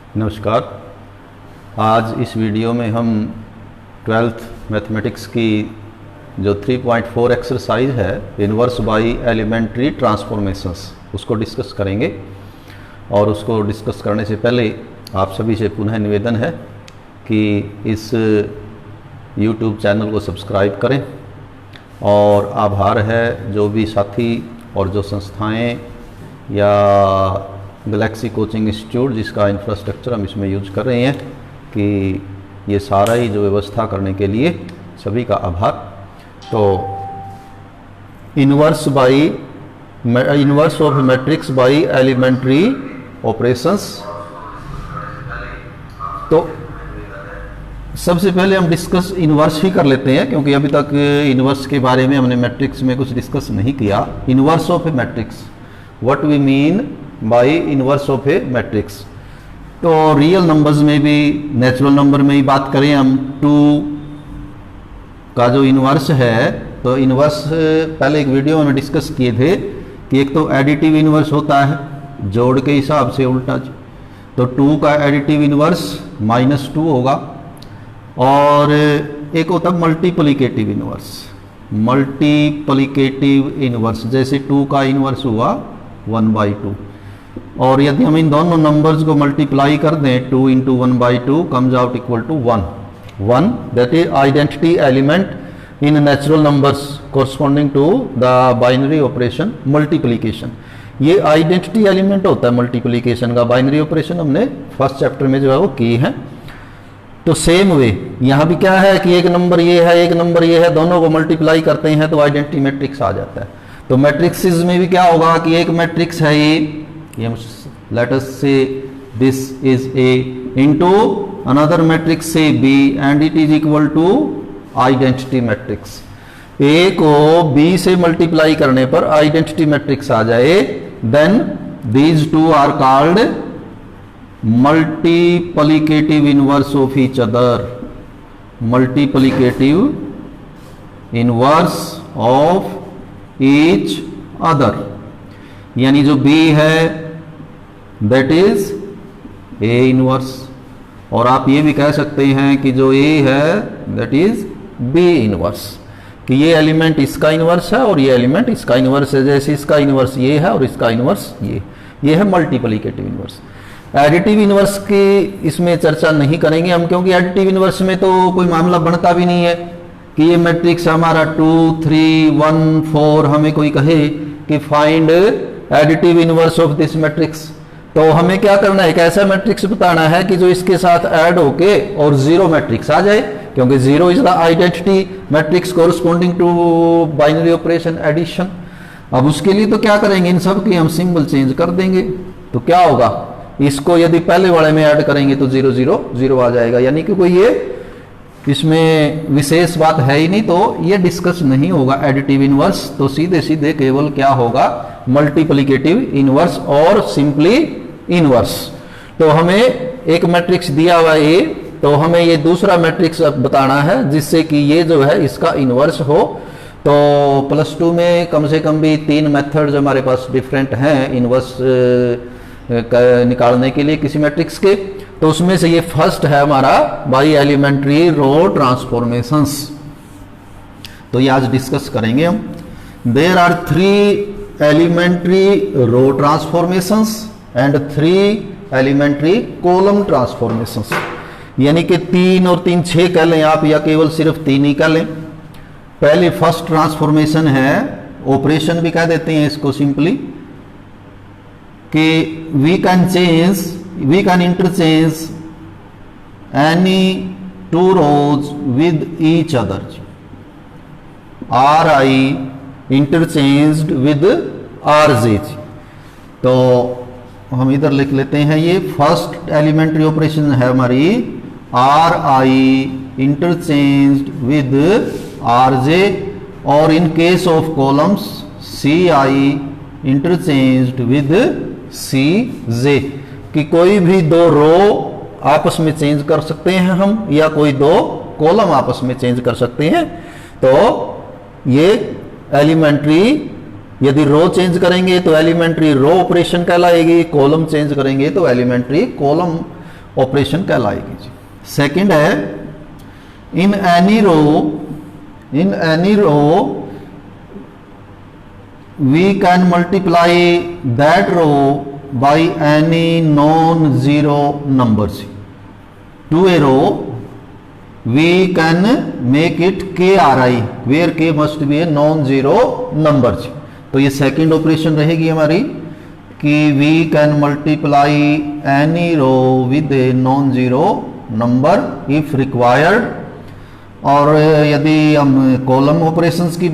नमस्कार। आज इस वीडियो में हम 12th मैथमेटिक्स की जो 3.4 एक्सरसाइज है इन्वर्स बाई एलिमेंट्री ट्रांसफॉर्मेशंस उसको डिस्कस करेंगे। और उसको डिस्कस करने से पहले आप सभी से पुनः निवेदन है कि इस YouTube चैनल को सब्सक्राइब करें। और आभार है जो भी साथी और जो संस्थाएं या गैलेक्सी कोचिंग इंस्टीट्यूट जिसका इंफ्रास्ट्रक्चर हम इसमें यूज कर रहे हैं कि ये सारा ही जो व्यवस्था करने के लिए सभी का आभार। तो inverse of matrix by elementary operations. तो सबसे पहले हम डिस्कस इन्वर्स ही कर लेते हैं क्योंकि अभी तक इन्वर्स के बारे में हमने मैट्रिक्स में कुछ डिस्कस नहीं किया। Inverse of a matrix, what we mean by inverse of a matrix. तो रियल नंबर्स में भी नेचुरल नंबर में ही बात करें हम 2 का जो इन्वर्स है, तो इन्वर्स पहले एक वीडियो में डिस्कस किए थे कि एक तो एडिटिव इन्वर्स होता है जोड़ के हिसाब से उल्टा, तो 2 का एडिटिव इन्वर्स -2 होगा। और एक होता है मल्टीप्लिकेटिव इन्वर्स। मल्टीप्लिकेटिव इन्वर्स जैसे 2 का इन्वर्स हुआ 1/2। और यदि हम इन दोनों नंबर्स को मल्टीप्लाई कर दें 2 × 1/2 comes out equal to 1 that is identity element in natural numbers corresponding to the binary operation multiplication. ये आइडेंटिटी एलिमेंट होता है मल्टीप्लिकेशन का। बाइनरी ऑपरेशन हमने फर्स्ट चैप्टर में जो है वो की है। तो सेम वे यहाँ भी क्या है कि एक नंबर ये है एक नंबर ये है, दोनों को मल्टीप्लाई करते हैं तो आइडेंटिटी मैट्रिक्स आ जाता है। तो मैट्रिक्सेस में भी क्या होगा कि एक मैट्रिक्स है ये let us say this is A into another matrix say B and it is equal to identity matrix. A को B से मल्टीप्लाई करने पर आइडेंटिटी मैट्रिक्स आ जाए, then these two are called multiplicative inverse of each other. Multiplicative inverse of each other, यानी जो B है that is A inverse. और आप ये भी कह सकते हैं कि जो A है दैट इज B इनवर्स, कि ये एलिमेंट इसका इनवर्स है और ये एलिमेंट इसका इनवर्स है। जैसे इसका इनवर्स ये है और इसका इनवर्स ये है मल्टीप्लिकेटिव इनवर्स। एडिटिव इनवर्स की इसमें चर्चा नहीं करेंगे हम, क्योंकि एडिटिव इनवर्स में तो कोई मामला बनता भी नहीं है कि ये मैट्रिक्स हमारा 2 3 1 4 हमें कोई कहे कि find additive inverse of this matrix. तो हमें क्या करना है, एक ऐसा मैट्रिक्स बताना है कि जो इसके साथ ऐड होके और 0 मैट्रिक्स आ जाए, क्योंकि 0 is the identity matrix corresponding to binary operation addition. अब उसके लिए तो क्या करेंगे, इन सब की हम सिंबल चेंज कर देंगे। तो क्या होगा, इसको यदि पहले वाले में ऐड करेंगे तो 0 0 0 आ जाएगा, यानी कि कोई ये इसमें विशेष बात है ही नहीं, तो ये डिस्कस नहीं होगा एडिटिव इनवर्स। तो सीधे सीधे केवल क्या होगा, मल्टीप्लिकेटिव इनवर्स और सिंपली इनवर्स। तो हमें एक मैट्रिक्स दिया हुआ है, तो हमें ये दूसरा मैट्रिक्स बताना है जिससे कि ये जो है इसका इनवर्स हो। तो +2 में कम से कम भी 3 मेथड्स हमारे पास डिफरेंट हैं इनवर्स निकालने के लिए किसी मैट्रिक्स के। तो उसमें से ये फर्स्ट है हमारा बाई एलिमेंट्री रो ट्रांसफॉर्मेशंस। तो ये आज डिस्कस करेंगे हम। There are 3 elementary row transformations and 3 elementary column transformations, यानी कि 3 और 3 6 कह लें आप, या केवल सिर्फ 3 ही कह लें। पहले फर्स्ट ट्रांसफॉर्मेशन है, ऑपरेशन भी कह देते हैं इसको सिंपली, कि we can interchange any 2 rows with each other। Ri interchanged with Rj। तो हम इधर लिख लेते हैं, ये फर्स्ट एलिमेंट्री ऑपरेशन है हमारी Ri इंटरचेंज्ड विद Rj। और in case of columns Ci interchanged with Cj, कि कोई भी 2 रो आपस में चेंज कर सकते हैं हम, या कोई 2 कॉलम आपस में चेंज कर सकते हैं। तो ये एलिमेंट्री यदि रो चेंज करेंगे तो एलिमेंट्री रो ऑपरेशन कहलाएगी, कॉलम चेंज करेंगे तो एलिमेंट्री कॉलम ऑपरेशन कहलाएगी जी। सेकंड है in any row we can multiply that row by any non-zero numbers. To a row we can make it KRI where K must be a non-zero numbers. तो ये second operation रहेगी हमारी कि we can multiply any row with a non-zero number if required। और यदि हम column operations की